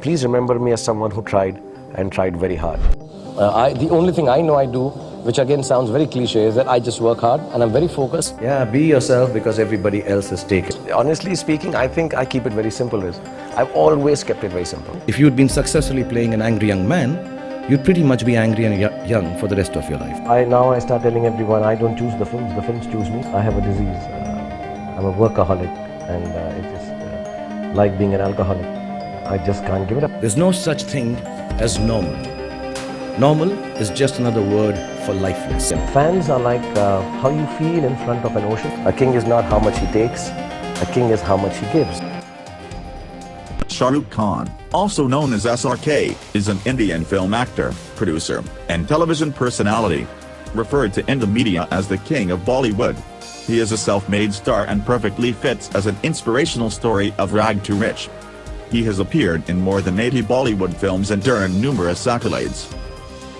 Please remember me as someone who tried and tried very hard. The only thing I know I do, which again sounds very cliche, is that I just work hard and I'm very focused. Yeah, be yourself because everybody else is taken. Honestly speaking, I think I keep it very simple. I've always kept it very simple. If you'd been successfully playing an angry young man, you'd pretty much be angry and young for the rest of your life. I start telling everyone I don't choose the films choose me. I have a disease. I'm a workaholic, and it's just like being an alcoholic. I just can't give it up. There's no such thing as normal. Normal is just another word for lifeless. Fans are like how you feel in front of an ocean. A king is not how much he takes, a king is how much he gives. Shah Rukh Khan, also known as SRK, is an Indian film actor, producer, and television personality. Referred to in the media as the king of Bollywood. He is a self-made star and perfectly fits as an inspirational story of rag to rich. He has appeared in more than 80 Bollywood films and earned numerous accolades.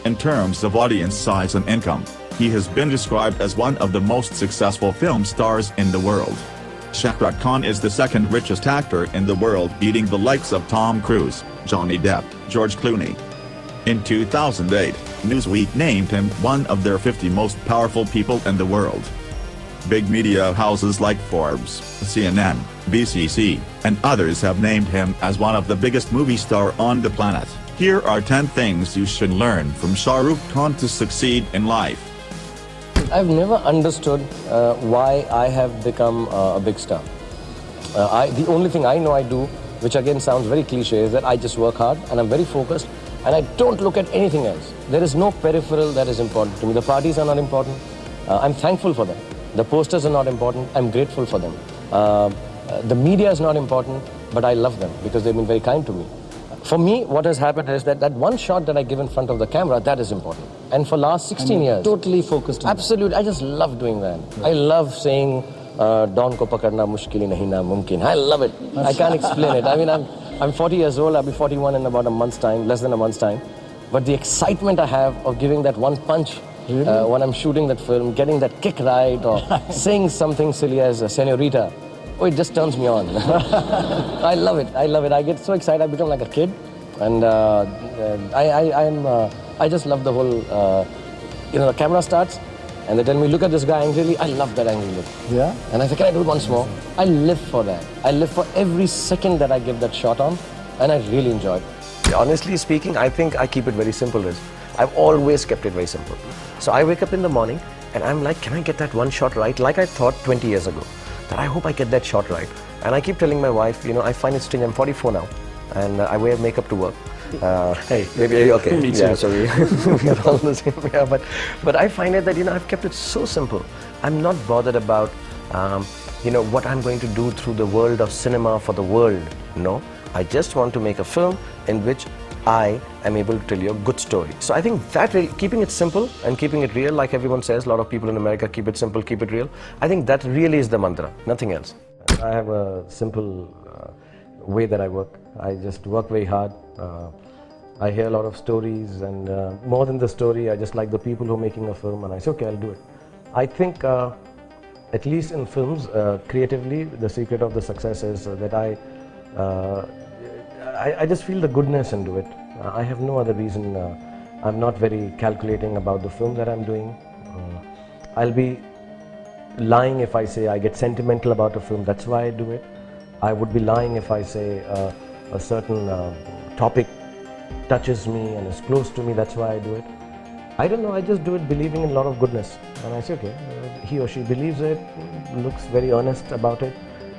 In terms of audience size and income, he has been described as one of the most successful film stars in the world. Shah Rukh Khan is the second richest actor in the world, beating the likes of Tom Cruise, Jhonny Depp, George Clooney. In 2008, Newsweek named him one of their 50 most powerful people in the world. Big media houses like Forbs, CNN, BCC, and others have named him as one of the biggest movie stars on the planet. Here are 10 things you should learn from Shah Rukh Khan to succeed in life. I've never understood why I have become a big star. The only thing I know I do, which again sounds very cliche, is that I just work hard and I'm very focused and I don't look at anything else. There is no peripheral that is important to me. The parties are not important. I'm thankful for them. The posters are not important. I'm grateful for them. The media is not important, but I love them because they've been very kind to me. For me, what has happened is that one shot that I give in front of the camera, that is important. And for last 16 years... Totally focused on absolutely, that. I just love doing that. Right. I love saying, Dawn ko pakadna mushkil nahi na mumkin. I love it. I can't explain it. I mean, I'm 40 years old. I'll be 41 in about a month's time, less than a month's time. But the excitement I have of giving that one punch when I'm shooting that film, getting that kick right, or saying something silly as a senorita, oh, it just turns me on. I love it. I love it. I get so excited. I become like a kid, and I just love the whole. The camera starts, and they tell me, "Look at this guy angrily." I love that angry look. Yeah. And I say, "Can I do it once more?" I live for that. I live for every second that I give that shot on, and I really enjoy it. Honestly speaking, I think I keep it very simple. I've always kept it very simple. So I wake up in the morning, and I'm like, "Can I get that one shot right?" Like I thought 20 years ago. That I hope I get that shot right. And I keep telling my wife, I find it strange, I'm 44 now, and I wear makeup to work. Hey, maybe, okay. Me too. Yeah, so we are all the same. Yeah, but I find it that, I've kept it so simple. I'm not bothered about, what I'm going to do through the world of cinema for the world. No, I just want to make a film in which I am able to tell you a good story. So I think that really, keeping it simple and keeping it real, like everyone says, a lot of people in America keep it simple, keep it real. I think that really is the mantra, nothing else. I have a simple way that I work. I just work very hard. I hear a lot of stories, and more than the story, I just like the people who are making a film, and I say, okay, I'll do it. I think, at least in films, creatively, the secret of the success is that I just feel the goodness into it. I have no other reason. I'm not very calculating about the film that I'm doing. I'll be lying if I say I get sentimental about a film, that's why I do it. I would be lying if I say a certain topic touches me and is close to me, that's why I do it. I don't know, I just do it believing in a lot of goodness. And I say, okay, he or she believes it, looks very earnest about it.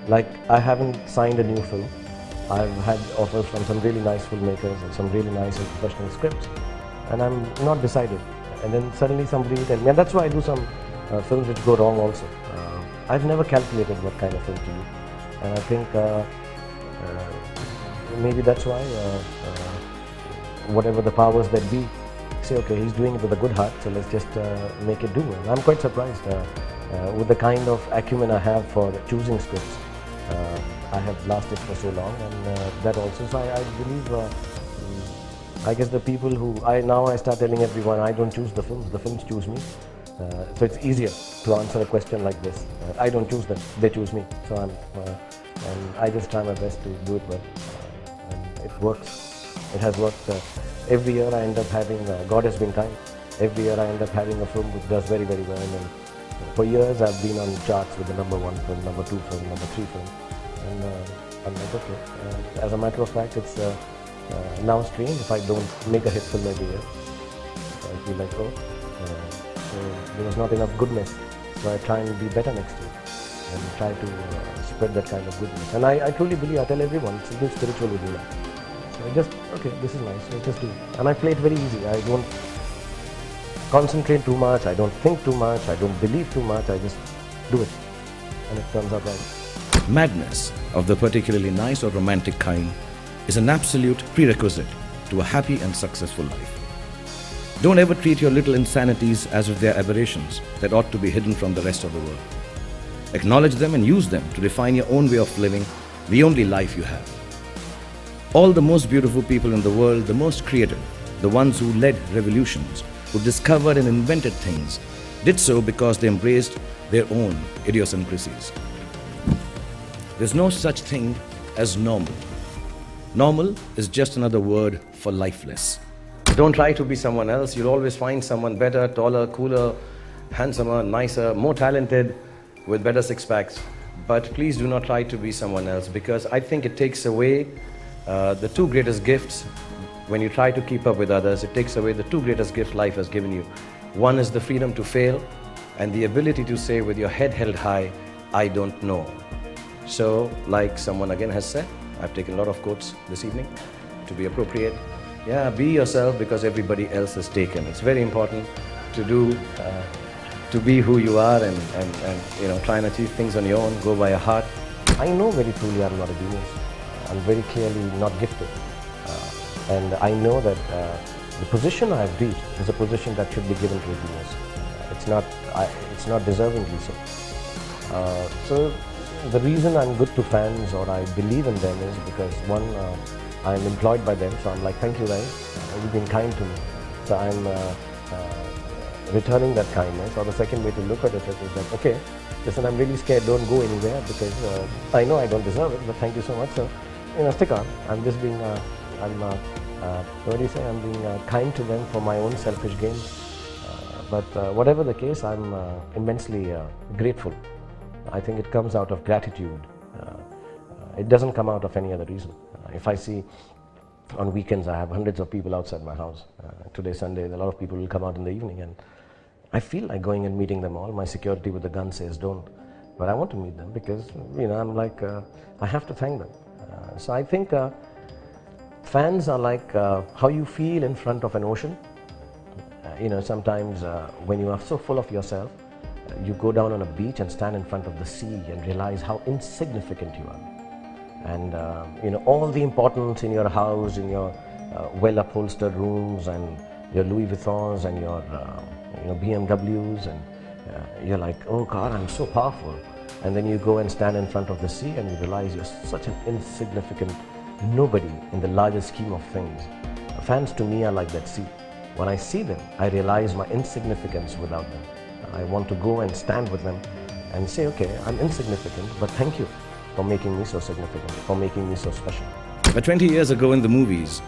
Like, I haven't signed a new film. I've had offers from some really nice filmmakers and some really nice and professional scripts, and I'm not decided. And then suddenly somebody will tell me, and that's why I do some films which go wrong also. I've never calculated what kind of film to do, and I think maybe that's why whatever the powers that be say, okay, he's doing it with a good heart, so let's just make it do. And I'm quite surprised with the kind of acumen I have for choosing scripts. I have lasted for so long, and that also, so I believe, I guess the people who, I start telling everyone, I don't choose the films choose me. So it's easier to answer a question like this. I don't choose them, they choose me. So and I just try my best to do it well. And it works. It has worked. Every year I end up having, God has been kind. Every year I end up having a film which does very, very well. And for years I've been on charts with the number 1 film, number 2 film, number 3 film. And I'm like, okay. As a matter of fact, it's now strange if I don't make a hit film every year. I feel like, so there was not enough goodness. So I try and be better next year and try to spread that kind of goodness. And I truly believe, I tell everyone, it's something spiritual with me. So I just, okay, this is nice, so just do it. And I play it very easy. I don't concentrate too much, I don't think too much, I don't believe too much, I just do it. And it turns out right. Madness of the particularly nice or romantic kind is an absolute prerequisite to a happy and successful life. Don't ever treat your little insanities as if they're aberrations that ought to be hidden from the rest of the world. Acknowledge them and use them to define your own way of living, the only life you have. All the most beautiful people in the world, the most creative, the ones who led revolutions, who discovered and invented things, did so because they embraced their own idiosyncrasies. There's no such thing as normal. Normal is just another word for lifeless. Don't try to be someone else. You'll always find someone better, taller, cooler, handsomer, nicer, more talented, with better six packs. But please do not try to be someone else, because I think it takes away the two greatest gifts. When you try to keep up with others, it takes away the two greatest gifts life has given you. One is the freedom to fail and the ability to say with your head held high, I don't know. So, like someone again has said, I've taken a lot of quotes this evening to be appropriate. Yeah, be yourself because everybody else is taken. It's very important to be who you are and try and achieve things on your own, go by your heart. I know very truly I'm not a genius. I'm very clearly not gifted. And I know that the position I have reached is a position that should be given to a genius. It's not deservingly so. So the reason I'm good to fans or I believe in them is because one, I'm employed by them, so I'm like, thank you guys, you've been kind to me. So I'm returning that kindness. Or the second way to look at it is that, okay, listen, I'm really scared, don't go anywhere because I know I don't deserve it, but thank you so much. So, stick on. I'm just being, what do you say, I'm being kind to them for my own selfish gain. But whatever the case, I'm immensely grateful. I think it comes out of gratitude. It doesn't come out of any other reason. If I see on weekends, I have hundreds of people outside my house. Today, Sunday, a lot of people will come out in the evening, and I feel like going and meeting them all. My security with the gun says don't, but I want to meet them because I'm like I have to thank them. So I think fans are like how you feel in front of an ocean. Sometimes when you are so full of yourself, you go down on a beach and stand in front of the sea and realize how insignificant you are. And all the importance in your house, in your well-upholstered rooms, and your Louis Vuittons and your BMWs, and you're like, oh God, I'm so powerful. And then you go and stand in front of the sea and you realize you're such an insignificant nobody in the larger scheme of things. Fans to me are like that sea. When I see them, I realize my insignificance without them. I want to go and stand with them and say, okay, I'm insignificant, but thank you for making me so significant, for making me so special. But 20 years ago in the movies,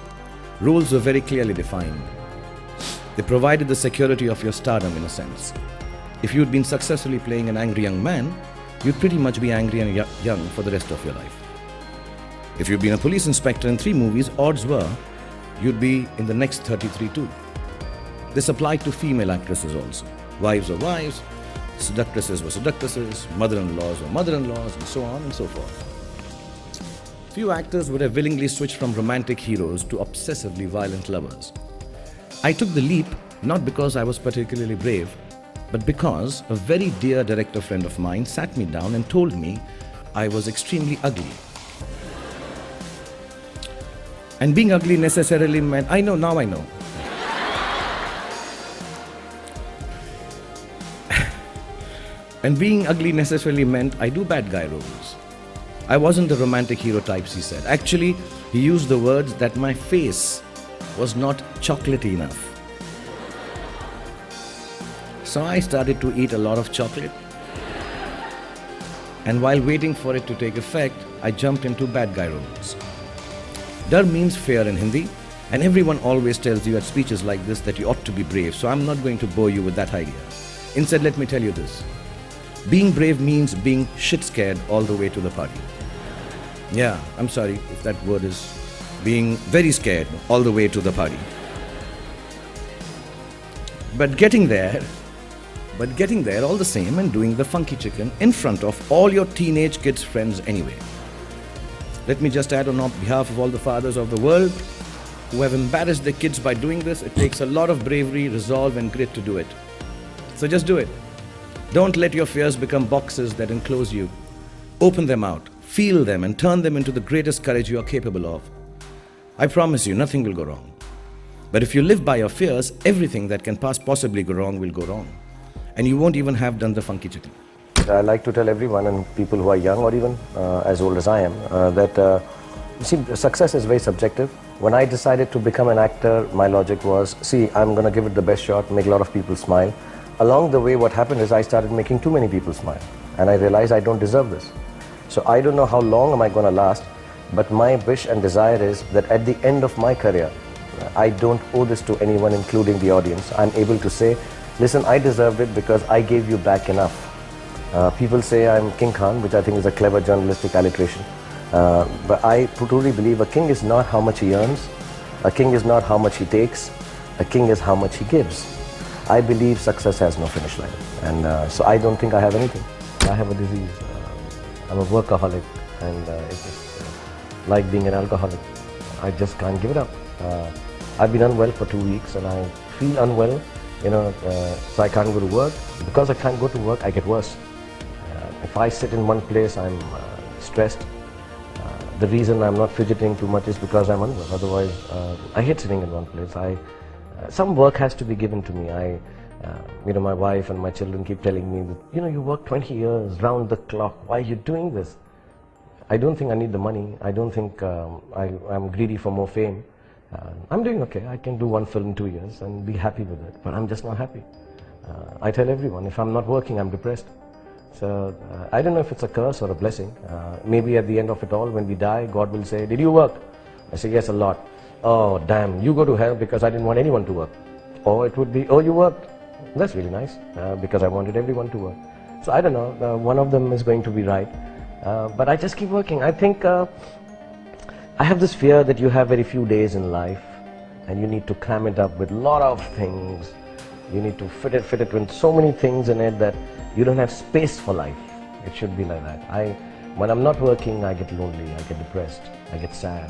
roles were very clearly defined. They provided the security of your stardom in a sense. If you'd been successfully playing an angry young man, you'd pretty much be angry and young for the rest of your life. If you'd been a police inspector in 3 movies, odds were you'd be in the next 33 too. This applied to female actresses also. Wives were wives, seductresses were seductresses, mother-in-laws were mother-in-laws, and so on and so forth. Few actors would have willingly switched from romantic heroes to obsessively violent lovers. I took the leap not because I was particularly brave, but because a very dear director friend of mine sat me down and told me I was extremely ugly. And being ugly necessarily meant, I know. And being ugly necessarily meant I do bad guy roles. I wasn't the romantic hero types, he said. Actually, he used the words that my face was not chocolatey enough. So I started to eat a lot of chocolate. And while waiting for it to take effect, I jumped into bad guy roles. Dar means fear in Hindi, and everyone always tells you at speeches like this that you ought to be brave, so I'm not going to bore you with that idea. Instead, let me tell you this. Being brave means being shit scared all the way to the party. Yeah, I'm sorry if that word is being very scared all the way to the party. But getting there all the same and doing the funky chicken in front of all your teenage kids' friends anyway. Let me just add on behalf of all the fathers of the world who have embarrassed their kids by doing this, it takes a lot of bravery, resolve and grit to do it. So just do it. Don't let your fears become boxes that enclose you. Open them out, feel them and turn them into the greatest courage you are capable of. I promise you, nothing will go wrong. But if you live by your fears, everything that can possibly go wrong will go wrong. And you won't even have done the funky chicken. I like to tell everyone and people who are young or even as old as I am that see, success is very subjective. When I decided to become an actor, my logic was, see, I'm going to give it the best shot, make a lot of people smile. Along the way, what happened is I started making too many people smile. And I realized I don't deserve this. So I don't know how long am I going to last, but my wish and desire is that at the end of my career, I don't owe this to anyone, including the audience. I'm able to say, listen, I deserved it because I gave you back enough. People say I'm King Khan, which I think is a clever journalistic alliteration. But I truly believe a king is not how much he earns, a king is not how much he takes, a king is how much he gives. I believe success has no finish line, and so I don't think I have anything. I have a disease. I'm a workaholic, and it's just like being an alcoholic. I just can't give it up. I've been unwell for 2 weeks, and I feel unwell, so I can't go to work. Because I can't go to work, I get worse. If I sit in one place, I'm stressed. The reason I'm not fidgeting too much is because I'm unwell. Otherwise, I hate sitting in one place. Some work has to be given to me. My wife and my children keep telling me that, you work 20 years round the clock. Why are you doing this? I don't think I need the money. I don't think I'm greedy for more fame. I'm doing okay. I can do one film in 2 years and be happy with it. But I'm just not happy. I tell everyone, if I'm not working, I'm depressed. So I don't know if it's a curse or a blessing. Maybe at the end of it all, when we die, God will say, did you work? I say, yes, a lot. Oh, damn, you go to hell because I didn't want anyone to work. Or it would be, oh, you worked. That's really nice because I wanted everyone to work. So I don't know, one of them is going to be right. But I just keep working. I think I have this fear that you have very few days in life and you need to cram it up with a lot of things. You need to fit it with so many things in it that you don't have space for life. It should be like that. When I'm not working, I get lonely, I get depressed, I get sad.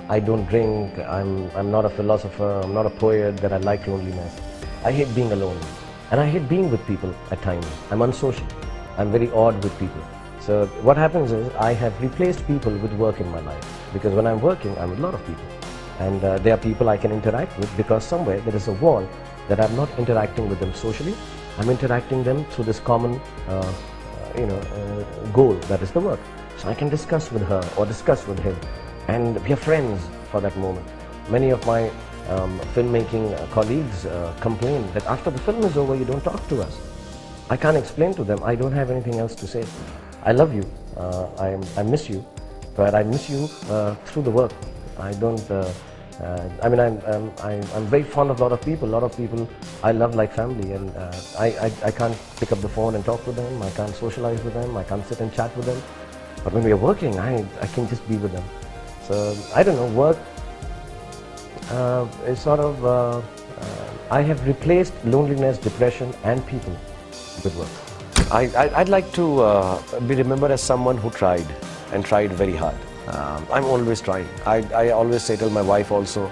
I don't drink, I'm not a philosopher, I'm not a poet, that I like loneliness. I hate being alone. And I hate being with people at times. I'm unsocial. I'm very odd with people. So what happens is I have replaced people with work in my life. Because when I'm working, I'm with a lot of people. And there are people I can interact with because somewhere there is a wall that I'm not interacting with them socially. I'm interacting them through this common goal, that is the work. So I can discuss with her or discuss with him. And we are friends for that moment. Many of my filmmaking colleagues complain that after the film is over, you don't talk to us. I can't explain to them. I don't have anything else to say. I love you. I miss you, but I miss you through the work. I don't. I'm very fond of a lot of people. A lot of people I love like family, and I can't pick up the phone and talk with them. I can't socialize with them. I can't sit and chat with them. But when we are working, I can just be with them. So I don't know, work is sort of, I have replaced loneliness, depression and people with work. I'd like to be remembered as someone who tried and tried very hard. I'm always trying. I always say, tell my wife also,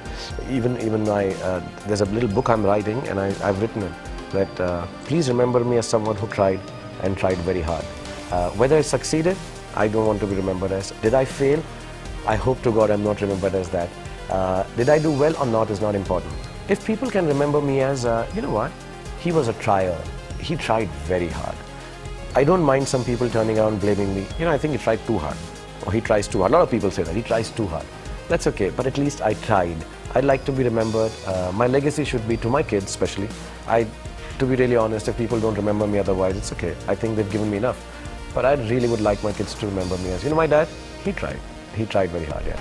even there's a little book I'm writing and I've written it, that please remember me as someone who tried and tried very hard. Whether I succeeded, I don't want to be remembered as. Did I fail? I hope to God I'm not remembered as that. Did I do well or not is not important. If people can remember me as, you know what, he was a trier. He tried very hard. I don't mind some people turning around blaming me. I think he tried too hard. Or he tries too hard. A lot of people say that, he tries too hard. That's okay, but at least I tried. I'd like to be remembered. My legacy should be to my kids especially. To be really honest, if people don't remember me otherwise, it's okay. I think they've given me enough. But I really would like my kids to remember me as, my dad, he tried. He tried very hard, yeah.